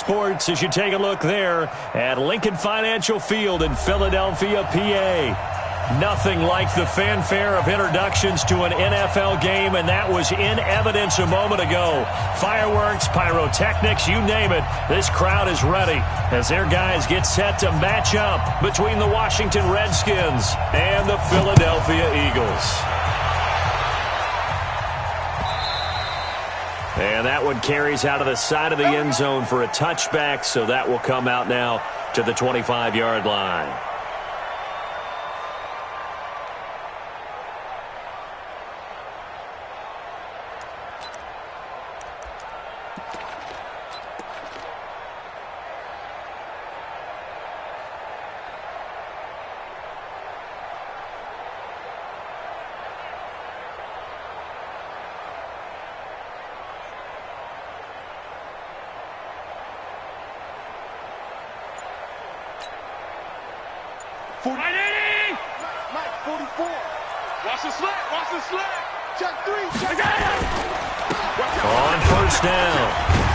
sports as you take a look there at Lincoln Financial Field in Philadelphia, PA. Nothing like the fanfare of introductions to an NFL game, and that was in evidence a moment ago. Fireworks, pyrotechnics, you name it. This crowd is ready as their guys get set to match up between the Washington Redskins and the Philadelphia Eagles. And that one carries out of the side of the end zone for a touchback, so that will come out now to the 25-yard line. Mike, 44. Watch the slant. Watch the slant. Check 3. Check On first down,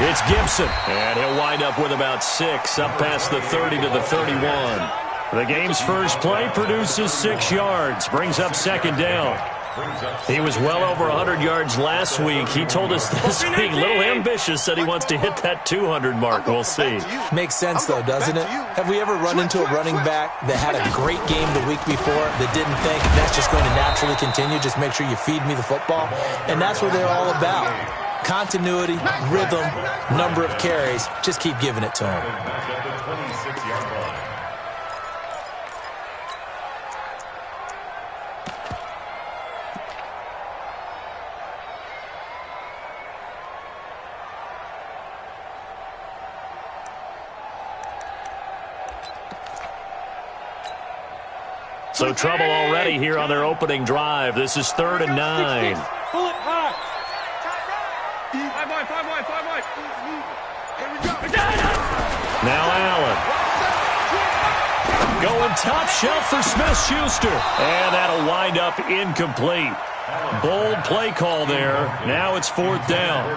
it's Gibson. And he'll wind up with about 6 up past the 30 to the 31. The game's first play produces 6 yards. Brings up second down. He was well over 100 yards last week. He told us this week, a little ambitious, said he wants to hit that 200 mark. We'll see. Makes sense, though, doesn't it? Have we ever run into a running back that had a great game the week before that didn't think that's just going to naturally continue? Just make sure you feed me the football. And that's what they're all about. Continuity, rhythm, number of carries. Just keep giving it to him. So trouble already here on their opening drive. This is 3rd and 9. Pull it high. 5 wide. Here we go. Now Allen. Going top shelf for Smith-Schuster. And that'll wind up incomplete. Bold play call there. Now it's 4th down.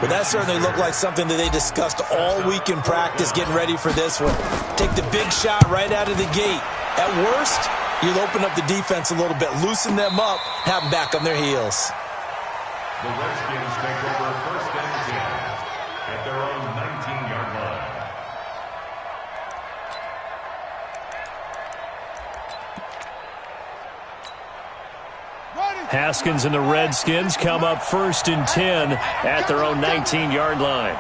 But that certainly looked like something that they discussed all week in practice, getting ready for this one. Take the big shot right out of the gate. At worst, you'll open up the defense a little bit, loosen them up, have them back on their heels. The Redskins take over 1st and 10 at their own 19-yard line. Haskins and the Redskins come up 1st and 10 at their own 19-yard line.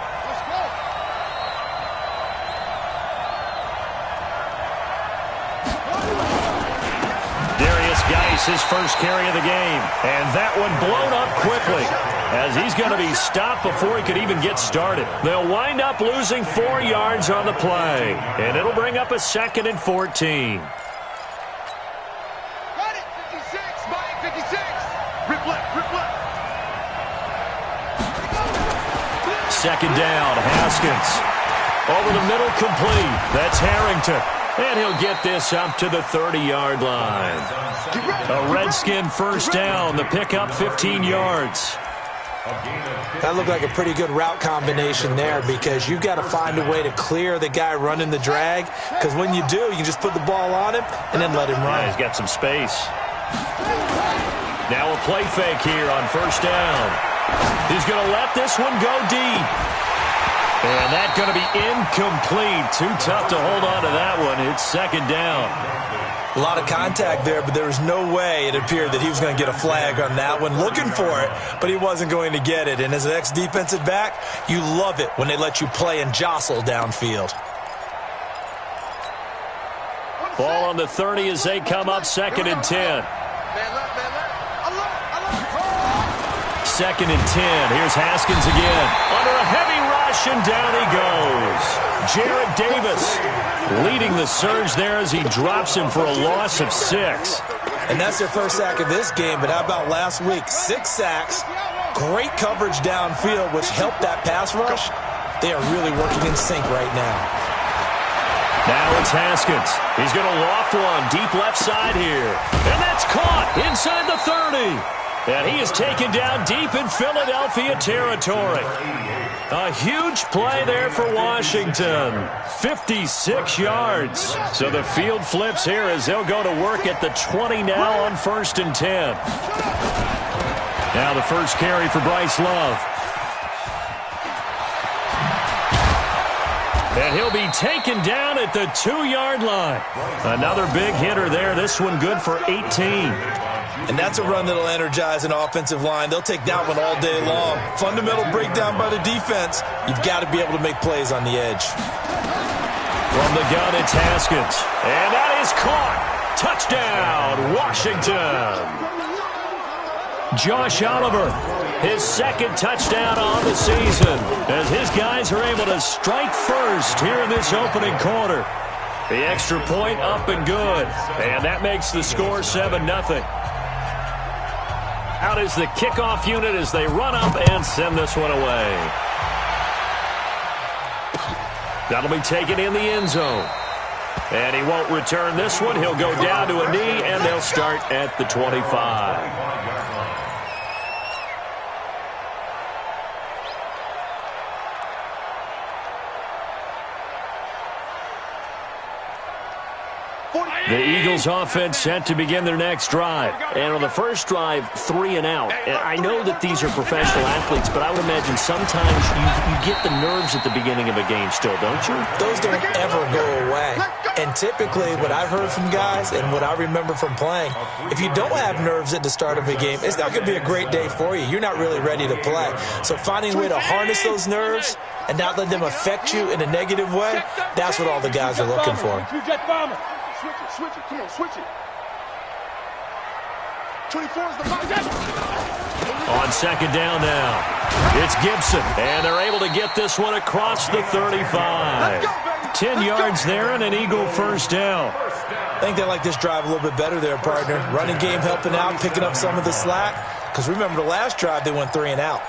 His first carry of the game. And that one blown up quickly as he's going to be stopped before he could even get started. They'll wind up losing 4 yards on the play. And it'll bring up a 2nd and 14. Got it. 56. Mike, 56. Rip left. 2nd down, Haskins. Over the middle, complete. That's Harrington. And he'll get this up to the 30-yard line. A Redskin first down. The pickup 15 yards. That looked like a pretty good route combination there because you've got to find a way to clear the guy running the drag, because when you do, you can just put the ball on him and then let him run. Yeah, he's got some space. Now a play fake here on first down. He's going to let this one go deep. And that's going to be incomplete. Too tough to hold on to that one. It's 2nd down. A lot of contact there, but there was no way it appeared that he was going to get a flag on that one. Looking for it, but he wasn't going to get it. And as an ex-defensive back, you love it when they let you play and jostle downfield. Ball on the 30 as they come up 2nd and 10. 2nd and 10. Here's Haskins again. Under a heavy rush, and down he goes. Jarrett Davis leading the surge there as he drops him for a loss of 6. And that's their first sack of this game, but how about last week? 6 sacks, great coverage downfield, which helped that pass rush. They are really working in sync right now. Now it's Haskins. He's going to loft one deep left side here. And that's caught inside the 30. And he is taken down deep in Philadelphia territory. A huge play there for Washington. 56 yards. So the field flips here as they'll go to work at the 20 now on 1st and 10. Now the first carry for Bryce Love. And he'll be taken down at the 2-yard line. Another big hitter there. This one good for 18. And that's a run that'll energize an offensive line. They'll take that one all day long. Fundamental breakdown by the defense. You've got to be able to make plays on the edge. From the gun, it's Haskins. And that is caught. Touchdown, Washington. Josh Oliver, his second touchdown on the season, as his guys are able to strike first here in this opening quarter. The extra point up and good, and that makes the score 7-0. Out is the kickoff unit as they run up and send this one away. That'll be taken in the end zone. And he won't return this one. He'll go down to a knee, and they'll start at the 25. The Eagles offense set to begin their next drive. And on the first drive, 3 and out. And I know that these are professional athletes, but I would imagine sometimes you get the nerves at the beginning of a game still, don't you? Those don't ever go away. And typically what I've heard from guys and what I remember from playing, if you don't have nerves at the start of a game, it's not going to be a great day for you. You're not really ready to play. So finding a way to harness those nerves and not let them affect you in a negative way, that's what all the guys are looking for. Switch it. Come on, switch it. 24 is the ball. On second down now, it's Gibson. And they're able to get this one across the 35. 10 yards there and an Eagle first down. I think they like this drive a little bit better there, partner. Running game helping out, picking up some of the slack. Because remember the last drive, they went 3 and out.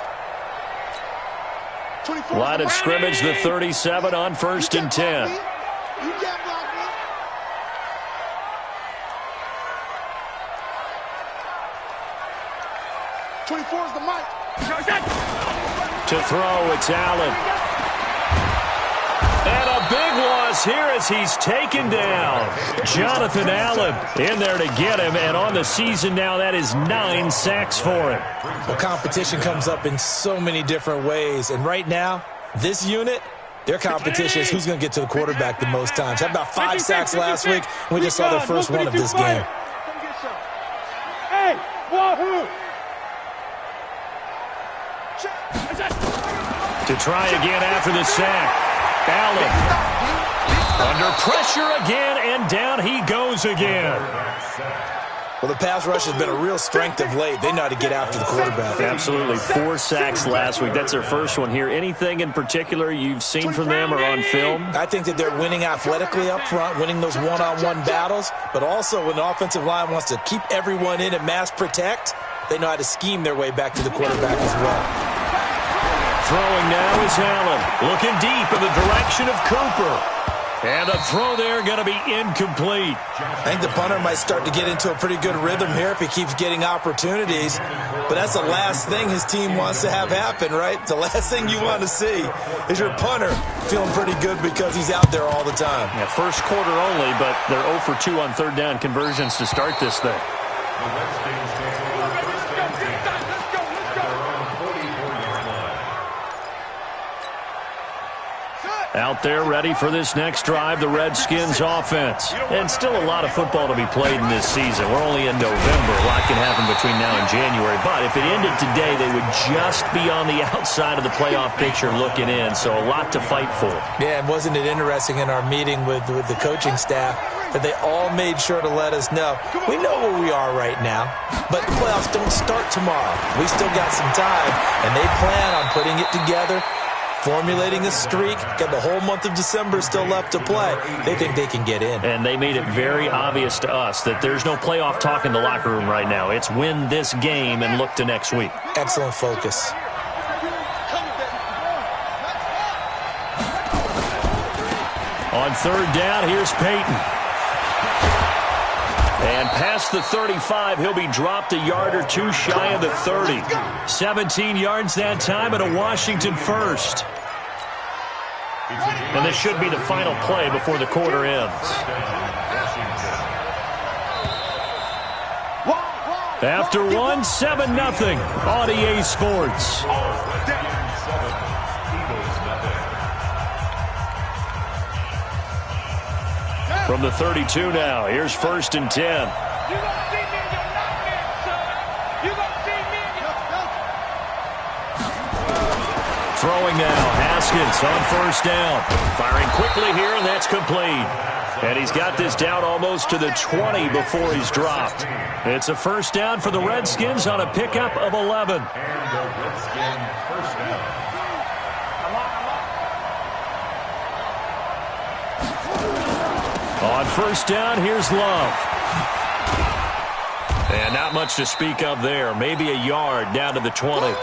Line of scrimmage, the 37 on 1st and 10. 24 is the mic. To throw, it's Allen. And a big loss here as he's taken down. Jonathan Allen in there to get him. And on the season now, that is 9 sacks for him. Well, competition comes up in so many different ways. And right now, this unit, their competition is who's going to get to the quarterback the most times. Had about 5 sacks last week. We just saw the first one of this game. Hey, wahoo! To try again after the sack. Allen under pressure again, and down he goes again. Well, the pass rush has been a real strength of late. They know how to get after the quarterback. Absolutely. 4 sacks last week. That's their first one here. Anything in particular you've seen from them or on film? I think that they're winning athletically up front, winning those one-on-one battles, but also when the offensive line wants to keep everyone in and mass protect, they know how to scheme their way back to the quarterback as well. Throwing now is Allen. Looking deep in the direction of Cooper. And a throw there going to be incomplete. I think the punter might start to get into a pretty good rhythm here if he keeps getting opportunities. But that's the last thing his team wants to have happen, right? The last thing you want to see is your punter feeling pretty good because he's out there all the time. Yeah, first quarter only, but they're 0 for 2 on third down conversions to start this thing. Out there ready for this next drive, the Redskins offense. And still a lot of football to be played in this season. We're only in November. A lot can happen between now and January. But if it ended today, they would just be on the outside of the playoff picture looking in. So a lot to fight for. Yeah, and wasn't it interesting in our meeting with the coaching staff that they all made sure to let us know, we know where we are right now, but the playoffs don't start tomorrow. We still got some time, and they plan on putting it together, formulating a streak, got the whole month of December still left to play. They think they can get in. And they made it very obvious to us that there's no playoff talk in the locker room right now. It's win this game and look to next week. Excellent focus. On third down, here's Peyton. And past the 35, he'll be dropped a yard or two shy of the 30. 17 yards that time and a Washington first. And this should be the final play before the quarter ends. After one, 7-0 on EA Sports. From the 32 now, here's 1st and 10. Throwing now, Haskins on 1st down. Firing quickly here, and that's complete. And he's got this down almost to the 20 before he's dropped. It's a 1st down for the Redskins on a pickup of 11. And the Redskin first down. On 1st down, here's Love. And not much to speak of there. Maybe a yard down to the 20.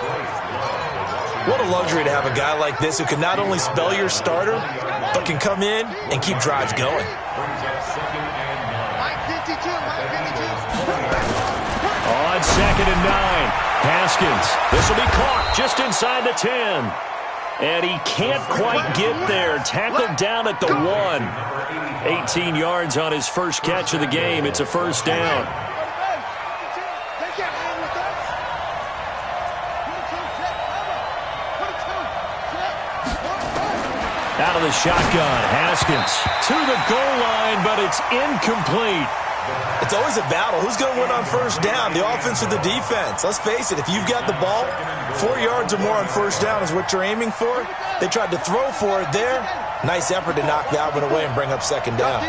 What a luxury to have a guy like this who can not only spell your starter, but can come in and keep drives going. On 2nd and 9, Haskins. This will be caught just inside the 10. And he can't quite get there. Tackled down at the 1. 18 yards on his first catch of the game. It's a 1st down. Out of the shotgun, Haskins to the goal line, but it's incomplete. It's always a battle. Who's going to win on 1st down, the offense or the defense? Let's face it, if you've got the ball, 4 yards or more on 1st down is what you're aiming for. They tried to throw for it there. Nice effort to knock that one away and bring up 2nd down.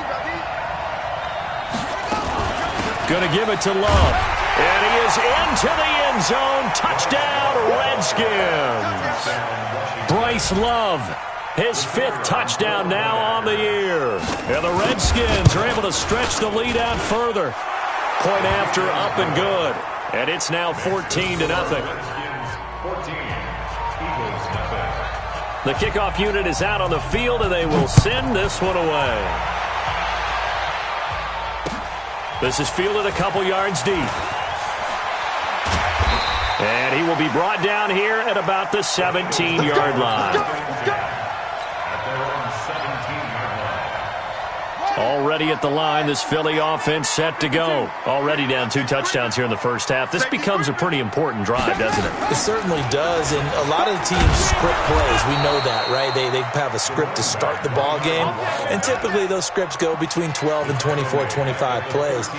Going to give it to Love. And he is into the end zone. Touchdown, Redskins. Bryce Love. His 5th touchdown now on the year. And the Redskins are able to stretch the lead out further. Point after, up and good. And it's now 14-0. The kickoff unit is out on the field, and they will send this one away. This is fielded a couple yards deep. And he will be brought down here at about the 17-yard line. Already at the line, this Philly offense set to go. Already down 2 touchdowns here in the first half. This becomes a pretty important drive, doesn't it? It certainly does, and a lot of the teams script plays. We know that, right? They have a script to start the ball game, and typically those scripts go between 12 and 24, 25 plays.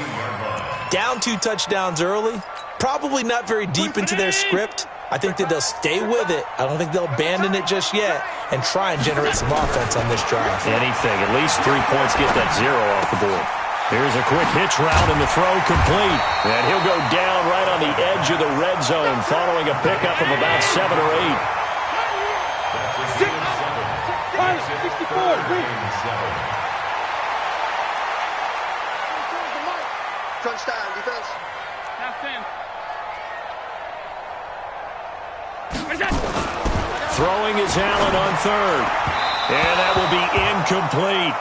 Down 2 touchdowns early, probably not very deep into their script. I think that they'll stay with it. I don't think they'll abandon it just yet and try and generate some offense on this drive. Anything. At least 3 points, get that 0 off the board. Here's a quick hitch route and the throw complete. And he'll go down right on the edge of the red zone following a pickup of about 7 or 8. 64. Touchdown, defense. Throwing is Allen on 3rd. And that will be incomplete.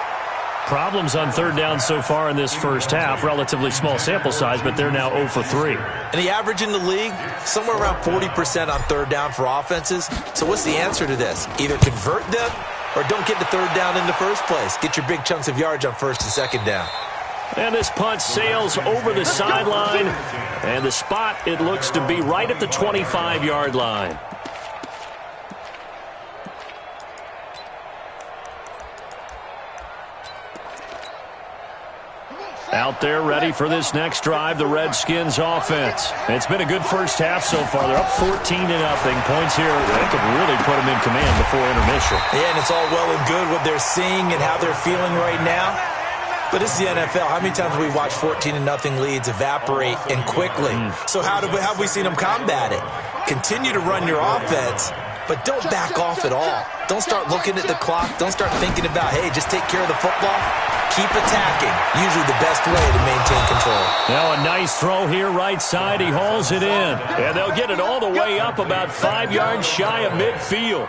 Problems on 3rd down so far in this first half. Relatively small sample size, but they're now 0 for 3. And the average in the league, somewhere around 40% on 3rd down for offenses. So what's the answer to this? Either convert them or don't get the 3rd down in the first place. Get your big chunks of yards on 1st and 2nd down. And this punt sails over the sideline. And the spot, it looks to be right at the 25-yard line. Out there ready for this next drive, the Redskins offense. It's been a good first half so far. They're up 14-0. Points here, they could really put them in command before intermission. Yeah, and it's all well and good what they're seeing and how they're feeling right now. But this is the NFL. How many times have we watched 14-0 leads evaporate and quickly? So how have we seen them combat it? Continue to run your offense, but don't back off at all. Don't start looking at the clock. Don't start thinking about, hey, just take care of the football. Keep attacking. Usually the best way to maintain control. Now a nice throw here right side. He hauls it in. And they'll get it all the way up about 5 yards shy of midfield.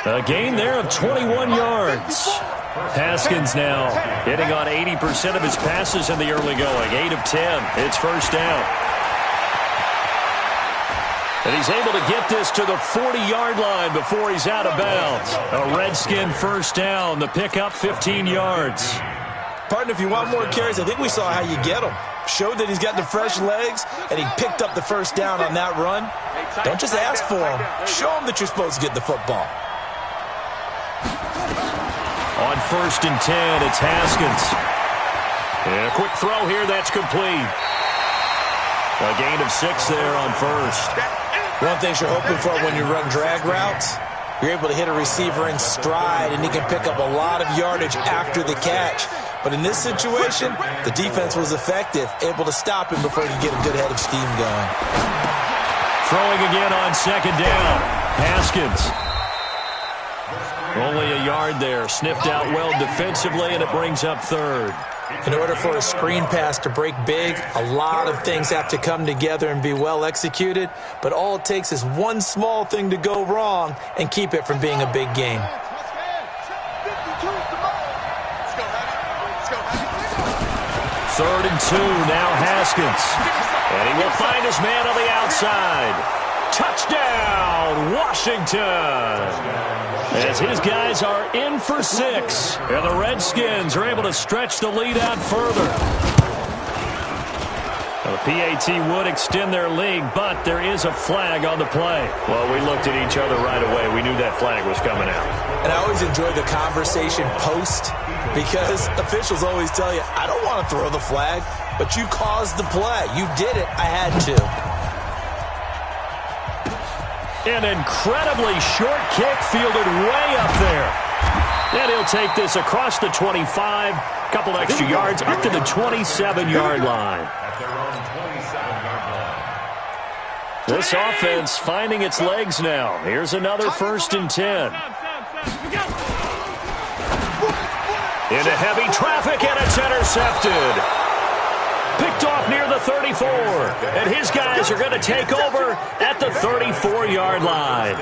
A gain there of 21 yards. Haskins now hitting on 80% of his passes in the early going. 8 of 10. It's first down. And he's able to get this to the 40-yard line before he's out of bounds. A Redskin first down. The pickup 15 yards. Partner, if you want more carries, I think we saw how you get him. Showed that he's got the fresh legs, and he picked up the first down on that run. Don't just ask for him. Show him that you're supposed to get the football. On first and 10, it's Haskins. And a quick throw here, that's complete. A gain of 6 there on first. One of the things you're hoping for when you run drag routes, you're able to hit a receiver in stride, and he can pick up a lot of yardage after the catch. But in this situation, the defense was effective, able to stop him before he could get a good head of steam going. Throwing again on second down. Haskins. Only a yard there. Sniffed out well defensively, and it brings up third. In order for a screen pass to break big, a lot of things have to come together and be well executed, but all it takes is one small thing to go wrong and keep it from being a big game. Third and 2, now Haskins. And he will find his man on the outside. Touchdown, Washington! As his guys are in for 6. And the Redskins are able to stretch the lead out further. The PAT would extend their lead, but there is a flag on the play. Well, we looked at each other right away. We knew that flag was coming out. And I always enjoy the conversation post, because officials always tell you, I don't want to throw the flag, but you caused the play. You did it. I had to. An incredibly short kick fielded way up there. And he'll take this across the 25, couple extra yards, up to the 27-yard line. This offense finding its legs now. Here's another first and 10. Into heavy traffic, and it's intercepted. Picked off near the 34. And his guys are going to take over at the 34-yard line.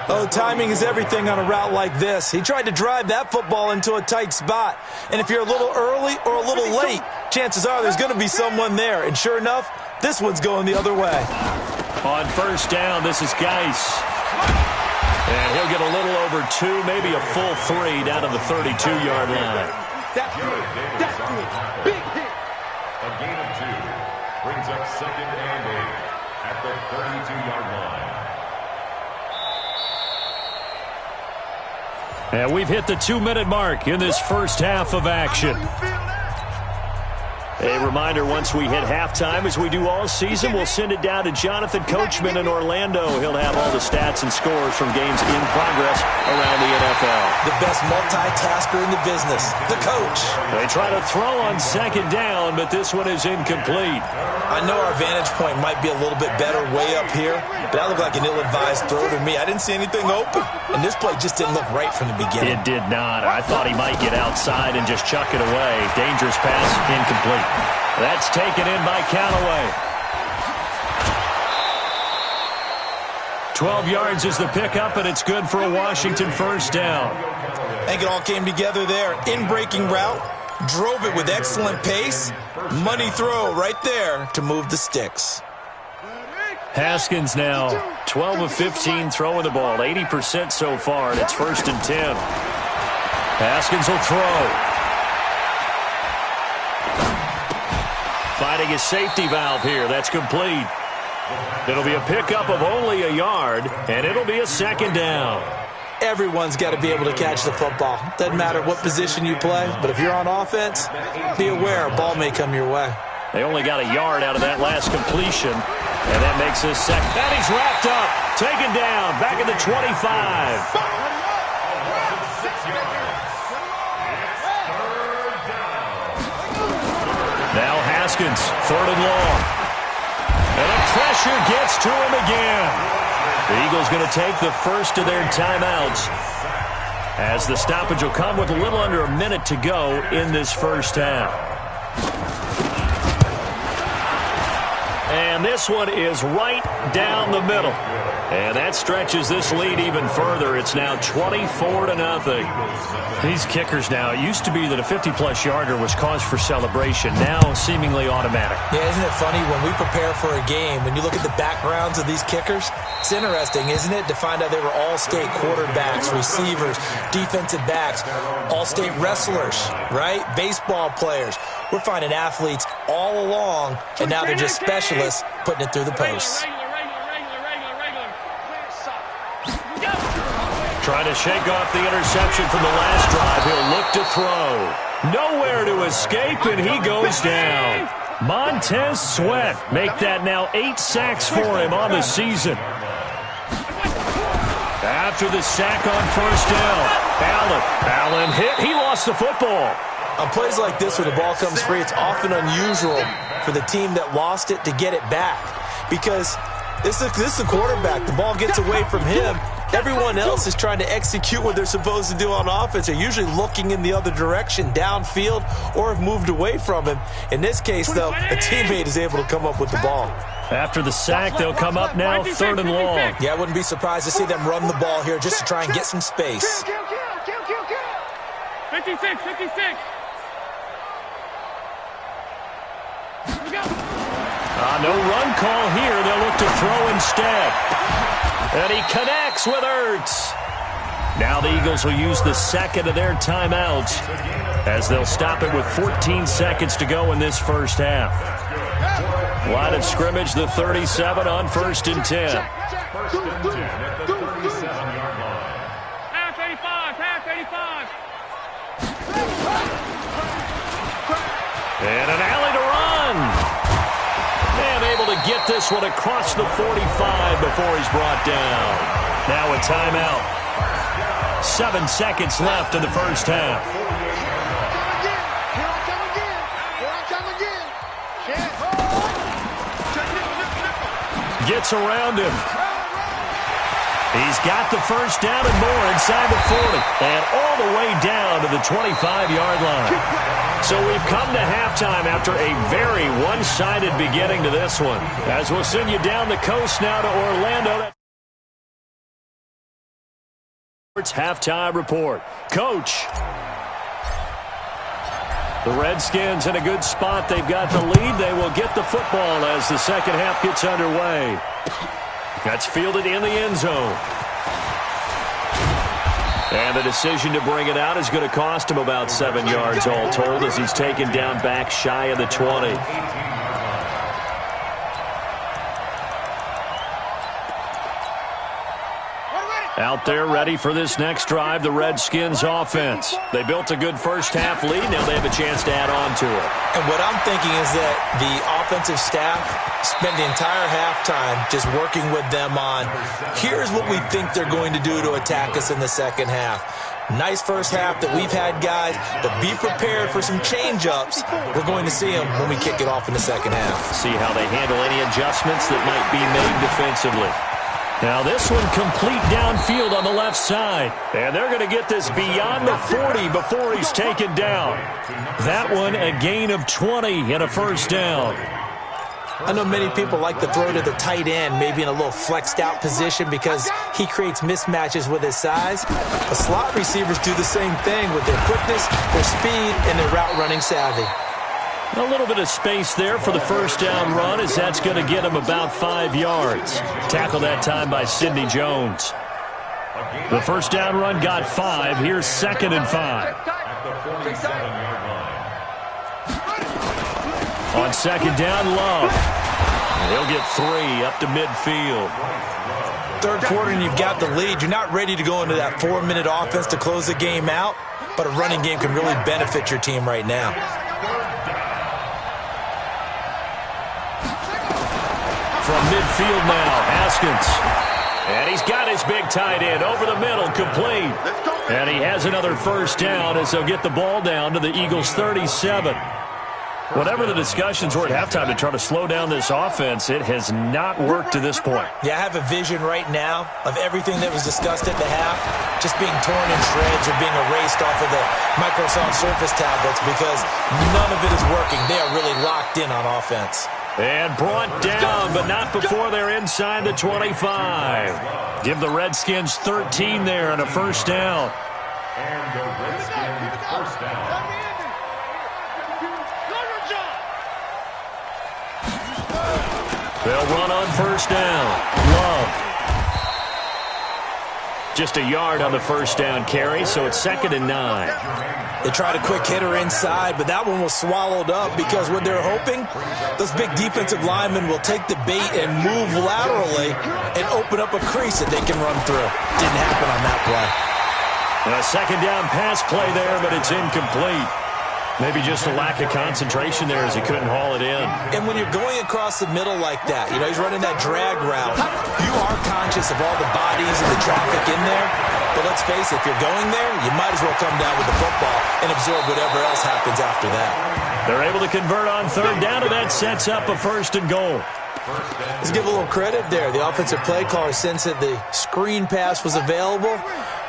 Oh, timing is everything on a route like this. He tried to drive that football into a tight spot. And if you're a little early or a little late, chances are there's going to be someone there. And sure enough, this one's going the other way. On first down, this is Geis. And he'll get a little over 2, maybe a full 3 down to the 32-yard line. That's good. Big hit. A gain of 2 brings up second and 8 at the 32-yard line. And we've hit the 2-minute mark in this first half of action. A reminder, once we hit halftime, as we do all season, we'll send it down to Jonathan Coachman in Orlando. He'll have all the stats and scores from games in progress around the NFL. The best multitasker in the business, the coach. They try to throw on second down, but this one is incomplete. I know our vantage point might be a little bit better way up here, but that looked like an ill-advised throw to me. I didn't see anything open, and this play just didn't look right from the beginning. It did not. I thought he might get outside and just chuck it away. Dangerous pass, incomplete. That's taken in by Callaway. 12 yards is the pickup, and it's good for a Washington first down. I think it all came together there. In-breaking route, drove it with excellent pace. Money throw right there to move the sticks. Haskins now 12 of 15 throwing the ball, 80% so far, and it's first and 10. Haskins will throw. Finding his safety valve here. That's complete. It'll be a pickup of only a yard, and it'll be a second down. Everyone's got to be able to catch the football. Doesn't matter what position you play, but if you're on offense, be aware a ball may come your way. They only got a yard out of that last completion, and that makes this second. And he's wrapped up, taken down, back at the 25. Now Haskins, third and long. And the pressure gets to him again. The Eagles going to take the first of their timeouts, as the stoppage will come with a little under a minute to go in this first half. And this one is right down the middle. And that stretches this lead even further. It's now 24-0. These kickers now, it used to be that a 50-plus yarder was cause for celebration. Now seemingly automatic. Yeah, isn't it funny when we prepare for a game, when you look at the backgrounds of these kickers, it's interesting, isn't it, to find out they were all-state quarterbacks, receivers, defensive backs, all-state wrestlers, right? Baseball players. We're finding athletes all along, and now they're just specialists putting it through the posts. Trying to shake off the interception from the last drive. He'll look to throw. Nowhere to escape, and he goes down. Montez Sweat make that now 8 sacks for him on the season. After the sack on first down, Allen hit. He lost the football. On plays like this where the ball comes free, it's often unusual for the team that lost it to get it back because this is the quarterback. The ball gets away from him. Everyone else is trying to execute what they're supposed to do on offense. They're usually looking in the other direction, downfield, or have moved away from him. In this case, though, a teammate is able to come up with the ball. After the sack, they'll come up now 3rd and long. Yeah, I wouldn't be surprised to see them run the ball here just to try and get some space. 56. No run call here. They'll look to throw instead. And he connects with Ertz. Now the Eagles will use the second of their timeouts as they'll stop it with 14 seconds to go in this first half. Line of scrimmage, the 37 on 1st and 10. First and 10 at the 37-yard line. Half 85. And an alley to run. And able to get this one across the 45 before he's brought down. Now a timeout. 7 seconds left in the first half. Gets around him. He's got the first down and more inside the 40. And all the way down to the 25-yard line. So we've come to halftime after a very one-sided beginning to this one. As we'll send you down the coast now to Orlando. It's halftime report. Coach. The Redskins in a good spot. They've got the lead. They will get the football as the second half gets underway. That's fielded in the end zone. And the decision to bring it out is going to cost him about 7 yards all told as he's taken down back shy of the 20. Out there ready for this next drive, the Redskins offense. They built a good first half lead. Now they have a chance to add on to it. And what I'm thinking is that the offensive staff spent the entire halftime just working with them on, here's what we think they're going to do to attack us in the second half. Nice first half that we've had, guys, but be prepared for some change-ups. We're going to see them when we kick it off in the second half. See how they handle any adjustments that might be made defensively. Now this one complete downfield on the left side. And they're going to get this beyond the 40 before he's taken down. That one a gain of 20 and a first down. I know many people like to throw to the tight end, maybe in a little flexed out position because he creates mismatches with his size. The slot receivers do the same thing with their quickness, their speed, and their route running savvy. A little bit of space there for the first down run as that's going to get him about 5 yards. Tackled that time by Sidney Jones. The first down run got 5. Here's 2nd and 5. At the 47-yard line. On 2nd down, Love. He'll get 3 up to midfield. Third quarter and you've got the lead. You're not ready to go into that 4-minute offense to close the game out, but a running game can really benefit your team right now. From midfield now, Haskins. And he's got his big tight end over the middle, complete. And he has another first down as they'll get the ball down to the Eagles' 37. Whatever the discussions were at halftime to try to slow down this offense, it has not worked to this point. Yeah, I have a vision right now of everything that was discussed at the half just being torn in shreds or being erased off of the Microsoft Surface tablets because none of it is working. They are really locked in on offense. And brought down, but not before they're inside the 25. Give the Redskins 13 there and a first down. And the Redskins first down. They'll run on first down. Love. Just a yard on the first down carry, so it's 2nd and 9. They tried a quick hitter inside, but that one was swallowed up because what they're hoping, those big defensive linemen will take the bait and move laterally and open up a crease that they can run through. Didn't happen on that play. A 2nd down pass play there, but it's incomplete. Maybe just a lack of concentration there as he couldn't haul it in. And when you're going across the middle like that, you know, he's running that drag route, you are conscious of all the bodies and the traffic in there. But let's face it, if you're going there, you might as well come down with the football and absorb whatever else happens after that. They're able to convert on 3rd down, and that sets up a 1st and goal. Let's give a little credit there. The offensive play caller sensed that the screen pass was available.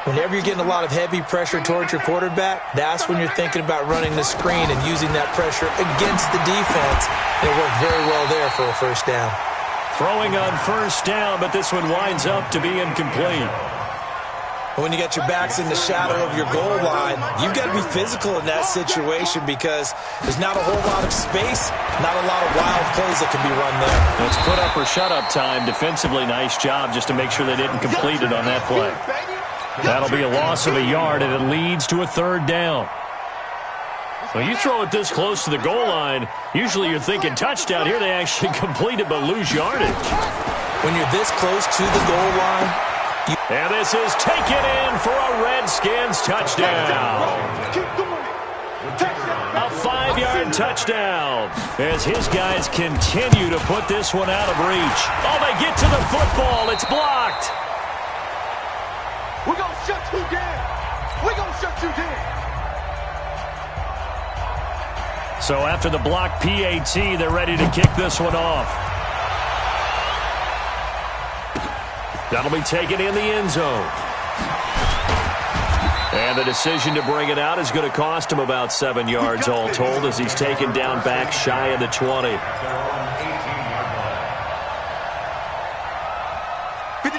Whenever you're getting a lot of heavy pressure towards your quarterback, that's when you're thinking about running the screen and using that pressure against the defense. And it worked very well there for a first down. Throwing on first down, but this one winds up to be incomplete. When you got your backs in the shadow of your goal line, you've got to be physical in that situation because there's not a whole lot of space, not a lot of wild plays that can be run there. It's put up or shut up time. Defensively, nice job just to make sure they didn't complete it on that play. That'll be a loss of a yard, and it leads to a 3rd down. Well, you throw it this close to the goal line, usually you're thinking touchdown. Here they actually complete it but lose yardage. When you're this close to the goal line, and this is taken in for a Redskins touchdown. A 5-yard touchdown as his guys continue to put this one out of reach. Oh, they get to the football. It's blocked. We're going to shut you down. We're going to shut you down. So after the block PAT, they're ready to kick this one off. That'll be taken in the end zone. And the decision to bring it out is going to cost him about 7 yards all told as he's taken down back shy of the 20.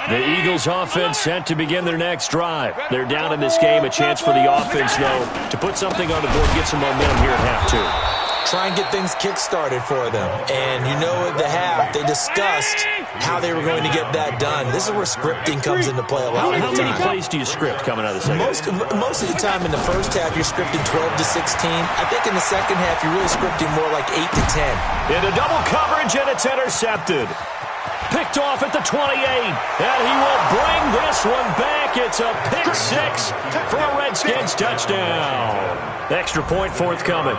The Eagles offense set to begin their next drive. They're down in this game. A chance for the offense, though, to put something on the board, get some momentum here at half 2. Try and get things kick-started for them. And you know at the half, they discussed how they were going to get that done. This is where scripting comes into play a lot of the time. How many plays do you script coming out of the second? Most of the time in the first half, you're scripting 12 to 16. I think in the second half, you're really scripting more like 8 to 10. Into double coverage, and it's intercepted. Picked off at the 28, and he will bring this one back. It's a pick 6 for a Redskins touchdown. Extra point forthcoming.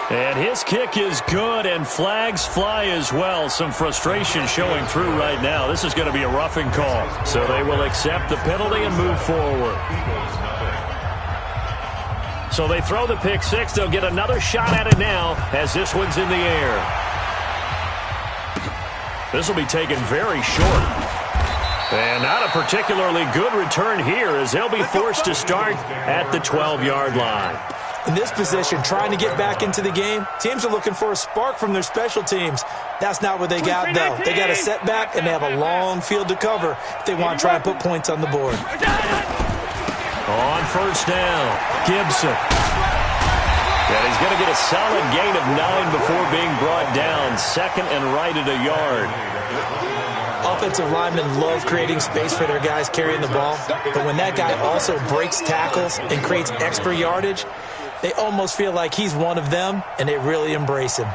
And his kick is good, and flags fly as well. Some frustration showing through right now. This is going to be a roughing call. So they will accept the penalty and move forward. So they throw the pick 6. They'll get another shot at it now as this one's in the air. This will be taken very short. And not a particularly good return here as they'll be forced to start at the 12-yard line. In this position, trying to get back into the game, teams are looking for a spark from their special teams. That's not what they got, though. They got a setback, and they have a long field to cover if they want to try and put points on the board. On first down, Gibson. And he's going to get a solid gain of 9 before being brought down. 2nd and right at a yard. Offensive linemen love creating space for their guys carrying the ball. But when that guy also breaks tackles and creates extra yardage, they almost feel like he's one of them, and they really embrace him.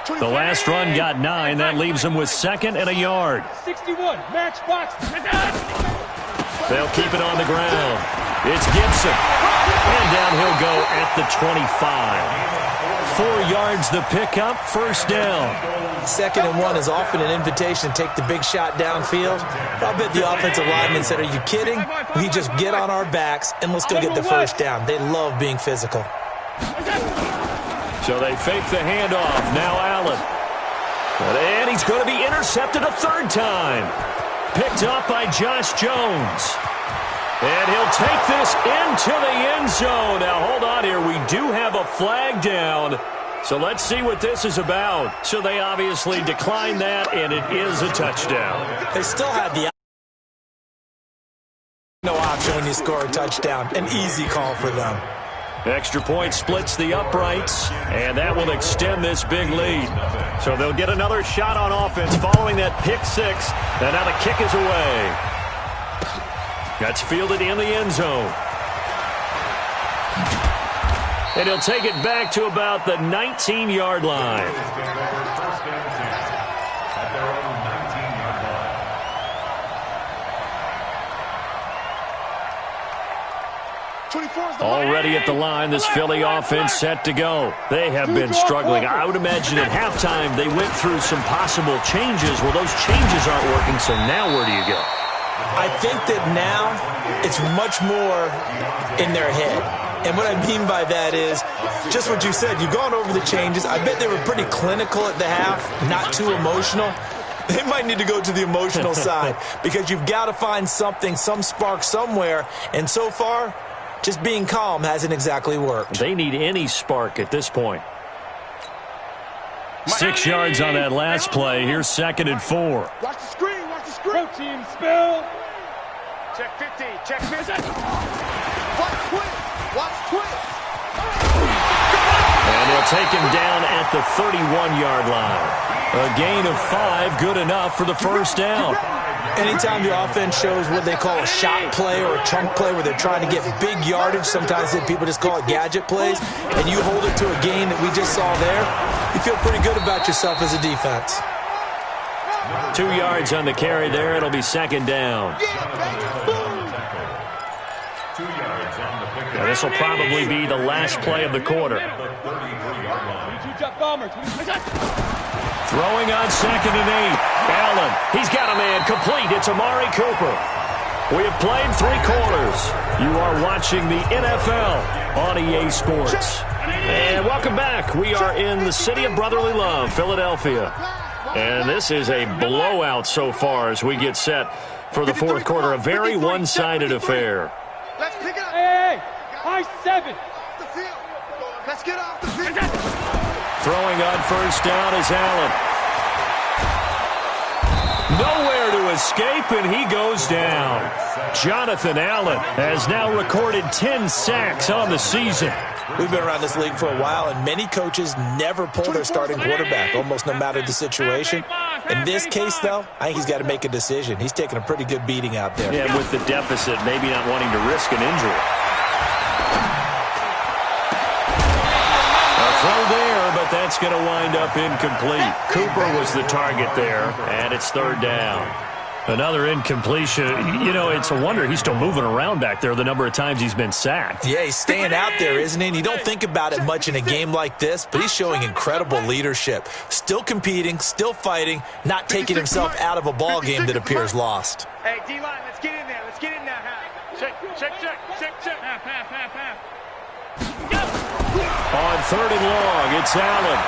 The last run got 9. That leaves them with 2nd and a yard. 61, match box. They'll keep it on the ground. It's Gibson. And down he'll go at the 25. 4 yards the pickup, first down. 2nd and 1 is often an invitation to take the big shot downfield. I bet the offensive lineman said, are you kidding? We just get on our backs and let's go get the first down. They love being physical. So they fake the handoff. Now Allen. And he's going to be intercepted a 3rd time. Picked up by Josh Jones. And he'll take this into the end zone. Now, hold on here. We do have a flag down. So let's see what this is about. So they obviously declined that, and it is a touchdown. They still had the no option when you score a touchdown. An easy call for them. Extra point splits the uprights, and that will extend this big lead. So they'll get another shot on offense following that pick six. And now the kick is away. That's fielded in the end zone. And he'll take it back to about the 19-yard line. Already at the line, this Philly offense set to go. They have been struggling. I would imagine at halftime they went through some possible changes. Well, those changes aren't working, so now where do you go? I think that now it's much more in their head. And what I mean by that is just what you said. You've gone over the changes. I bet they were pretty clinical at the half, not too emotional. They might need to go to the emotional side because you've got to find something, some spark somewhere. And so far, just being calm hasn't exactly worked. They need any spark at this point. 6 yards on that last play. Here's 2nd and 4. Watch the screen. Watch the screen. Team spill. Check 50. Check 50. Watch quick. Watch quick. And they'll take him down at the 31-yard line. A gain of 5, good enough for the first down. Anytime the offense shows what they call a shot play or a chunk play where they're trying to get big yardage, sometimes people just call it gadget plays, and you hold it to a gain that we just saw there, you feel pretty good about yourself as a defense. 2 yards on the carry there. It'll be 2nd down. Now, this will probably be the last play of the quarter. Throwing on 2nd and 8. Allen, he's got a man complete. It's Amari Cooper. We have played 3 quarters. You are watching the NFL on EA Sports. And welcome back. We are in the city of brotherly love, Philadelphia. And this is a blowout so far as we get set for the 4th quarter. A very one-sided affair. Let's pick it up. Hey, high 7. The field. Let's get off the field. Throwing on first down is Allen. Nowhere to escape, and he goes down. Jonathan Allen has now recorded 10 sacks on the season. We've been around this league for a while, and many coaches never pull their starting quarterback, almost no matter the situation. In this case, though, I think he's got to make a decision. He's taking a pretty good beating out there. Yeah, with the deficit, maybe not wanting to risk an injury. A throw there, but that's going to wind up incomplete. Cooper was the target there, and it's 3rd down. Another incompletion. You know, it's a wonder he's still moving around back there the number of times he's been sacked. Yeah, he's staying out there, isn't he? And you don't think about it much in a game like this, but he's showing incredible leadership. Still competing, still fighting, not taking himself out of a ball game that appears lost. Hey, D-line, let's get in there. Let's get in there. Check. Half. On 3rd and long, it's Allen.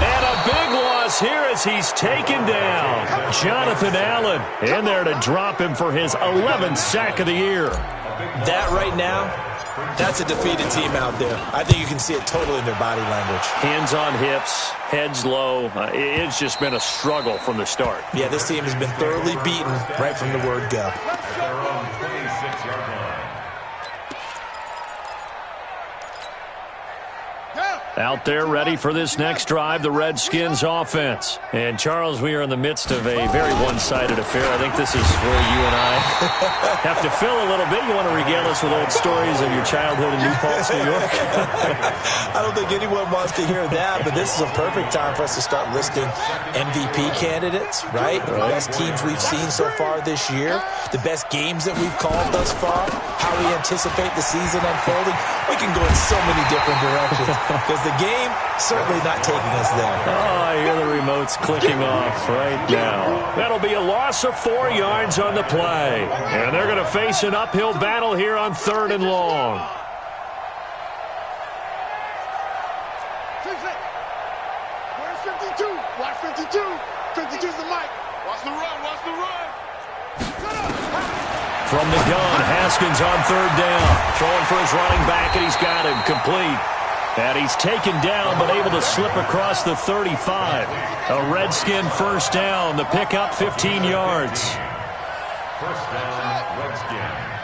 And a big loss here as he's taken down. Jonathan Allen in there to drop him for his 11th sack of the year. That right now, that's a defeated team out there. I think you can see it totally in their body language. Hands on hips, heads low. It's just been a struggle from the start. Yeah, this team has been thoroughly beaten right from the word go. Out there ready for this next drive, the Redskins offense. And, Charles, we are in the midst of a very one-sided affair. I think this is where you and I have to fill a little bit. You want to regale us with old stories of your childhood in New Paltz, New York? I don't think anyone wants to hear that, but this is a perfect time for us to start listing MVP candidates, right? The best teams we've seen so far this year, the best games that we've called thus far, how we anticipate the season unfolding. We can go in so many different directions because the game certainly not taking us there. Oh, I hear the remotes clicking off right now. That'll be a loss of 4 yards on the play. And they're going to face an uphill battle here on 3rd and long. Where's 52? Watch 52. 52's the mic. Watch the run. From the gun, Haskins on third down. Throwing for his running back, and he's got him complete. And he's taken down, but able to slip across the 35. A Redskin first down. The pickup, 15 yards. First down, Redskins.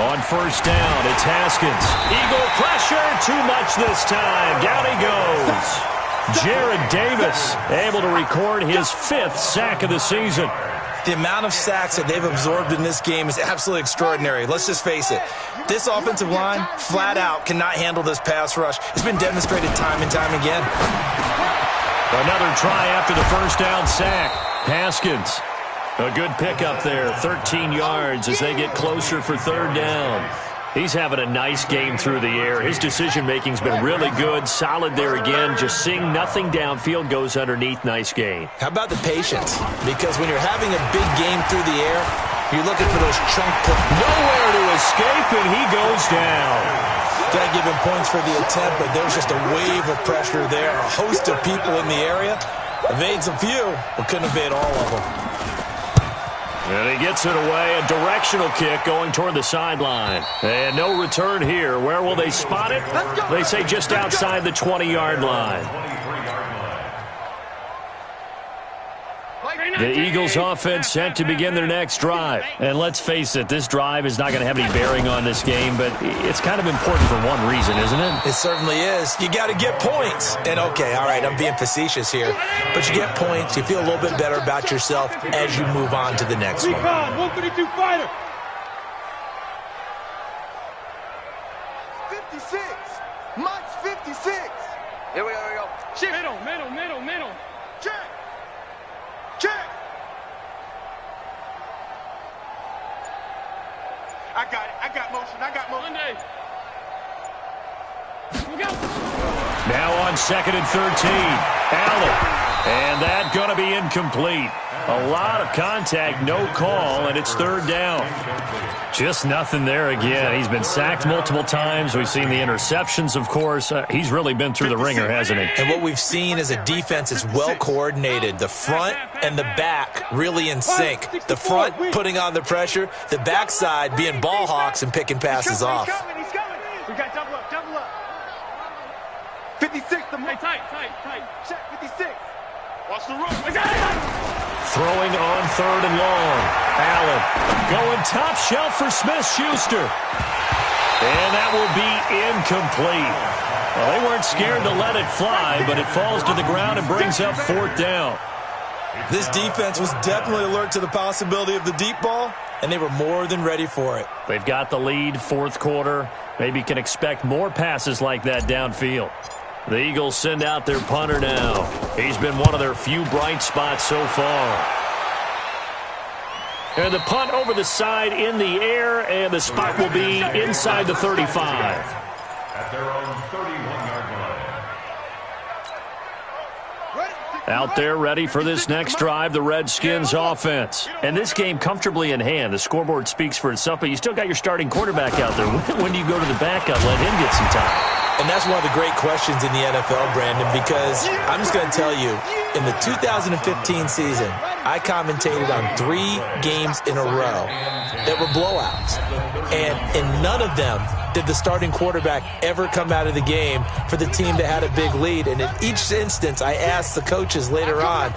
On first down, it's Haskins. Eagle pressure, too much this time. Down he goes. Jared Davis able to record his 5th sack of the season. The amount of sacks that they've absorbed in this game is absolutely extraordinary. Let's just face it. This offensive line, flat out, cannot handle this pass rush. It's been demonstrated time and time again. Another try after the first down sack. Haskins, a good pickup there, 13 yards as they get closer for third down. He's having a nice game through the air. His decision-making's been really good, solid there again. Just seeing nothing downfield, goes underneath. Nice gain. How about the patience? Because when you're having a big game through the air, you're looking for those chunk plays. Nowhere to escape, and he goes down. Got to give him points for the attempt, but there's just a wave of pressure there. A host of people in the area. Evades a few, but couldn't evade all of them. And he gets it away. A directional kick going toward the sideline. And no return here. Where will they spot it? They say just outside the 20-yard line. The Eagles offense set to begin their next drive. And let's face it, this drive is not going to have any bearing on this game, but it's kind of important for one reason, isn't it? It certainly is. You got to get points. And okay, all right, I'm being facetious here, but you get points, you feel a little bit better about yourself as you move on to the next one. 132 fighter. 56. Mike's 56. Here we go. Shift. Middle. Check. Check. I got motion. Monday. Look out. Now on 2nd and 13. Allen. And that going to be incomplete. A lot of contact, no call, and it's third down. Just nothing there again. He's been sacked multiple times. We've seen the interceptions, of course. He's really been through the ringer, hasn't he? And what we've seen is a defense is well coordinated. The front and the back really in sync. The front putting on the pressure, the backside being ball hawks and picking passes off. He's coming. We got double up. 56. Tight. Check 56. Watch the room. Throwing on third and long. Allen going top shelf for Smith-Schuster. And that will be incomplete. Well, they weren't scared to let it fly, but it falls to the ground and brings up fourth down. This defense was definitely alert to the possibility of the deep ball, and they were more than ready for it. They've got the lead, fourth quarter. Maybe can expect more passes like that downfield. The Eagles send out their punter now. He's been one of their few bright spots so far. And the punt over the side in the air, and the spot will be inside the 35. At their own 31-yard line. Out there ready for this next drive, the Redskins offense. And this game comfortably in hand. The scoreboard speaks for itself, but you still got your starting quarterback out there. When do you go to the backup, let him get some time? And that's one of the great questions in the NFL, Brandon, because I'm just going to tell you, in the 2015 season, I commentated on 3 games in a row that were blowouts. And in none of them did the starting quarterback ever come out of the game for the team that had a big lead. And in each instance, I asked the coaches later on,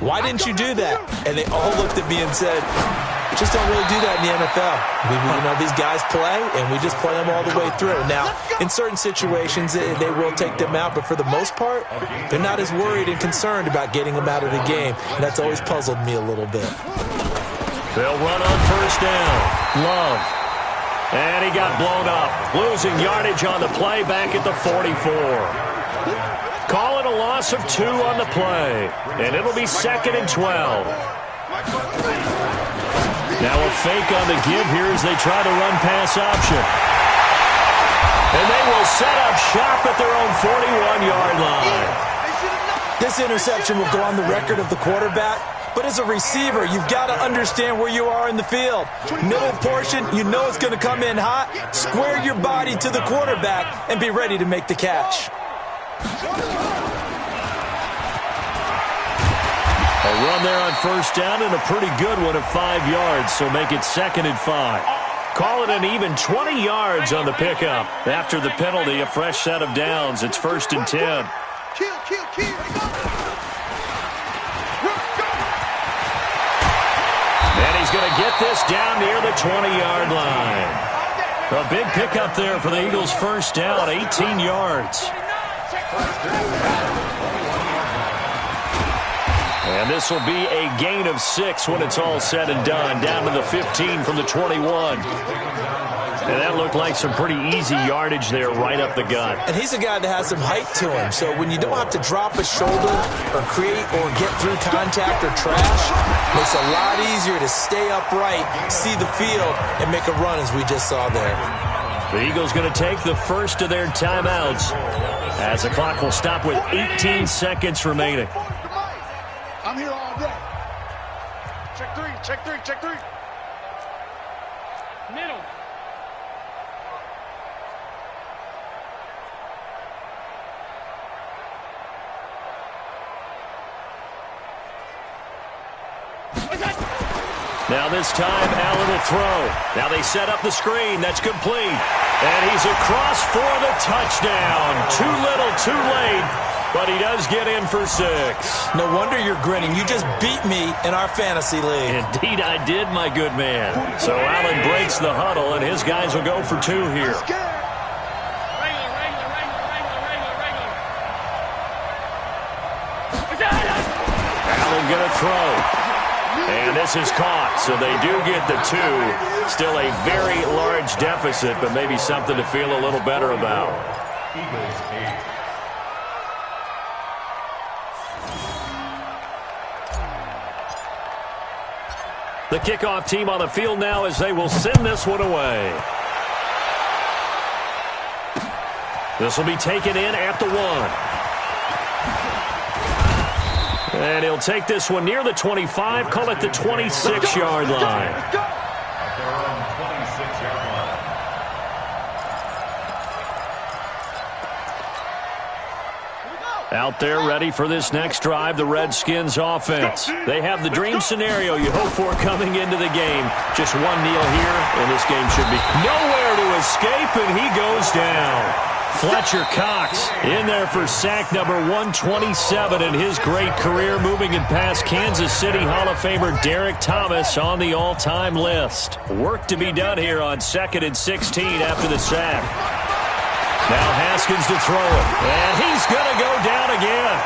why didn't you do that? And they all looked at me and said, just don't really do that in the NFL. These guys play, and we just play them all the way through. Now, in certain situations, they will take them out, but for the most part, they're not as worried and concerned about getting them out of the game, and that's always puzzled me a little bit. They'll run on first down. Love. And he got blown up. Losing yardage on the play back at the 44. Call it a loss of 2 on the play, and it'll be 2nd and 12. Now a fake on the give here as they try to run pass option. And they will set up shop at their own 41-yard line. This interception will go on the record of the quarterback, but as a receiver, you've got to understand where you are in the field. Middle portion, you know it's going to come in hot. Square your body to the quarterback and be ready to make the catch. A run there on first down and a pretty good one of 5 yards, so make it 2nd and 5. Call it an even 20 yards on the pickup. After the penalty, a fresh set of downs. It's 1st and 10. Kill. And he's going to get this down near the 20-yard line. A big pickup there for the Eagles' first down, 18 yards. And this will be a gain of 6 when it's all said and done, down to the 15 from the 21. And that looked like some pretty easy yardage there right up the gut. And he's a guy that has some height to him, so when you don't have to drop a shoulder or create or get through contact or trash, makes it a lot easier to stay upright, see the field, and make a run as we just saw there. The Eagles going to take the first of their timeouts as the clock will stop with 18 seconds remaining. I'm here all day. Check three. Middle. Now this time, Allen will throw. Now they set up the screen. That's complete. And he's across for the touchdown. Too little, too late. But he does get in for 6. No wonder you're grinning. You just beat me in our fantasy league. Indeed I did, my good man. So Allen breaks the huddle, and his guys will go for 2 here. Allen going to throw. And this is caught, so they do get the 2. Still a very large deficit, but maybe something to feel a little better about. Eagles 8. The kickoff team on the field now as they will send this one away. This will be taken in at the 1. And he'll take this one near the 25, call it the 26-yard line. At their own 26-yard line. Out there ready for this next drive, the Redskins offense. They have the dream scenario you hope for coming into the game. Just one kneel here, and this game should be nowhere to escape, and he goes down. Fletcher Cox in there for sack number 127 in his great career, moving it past Kansas City Hall of Famer Derek Thomas on the all-time list. Work to be done here on 2nd and 16 after the sack. Now Haskins to throw it, and he's going to go down again.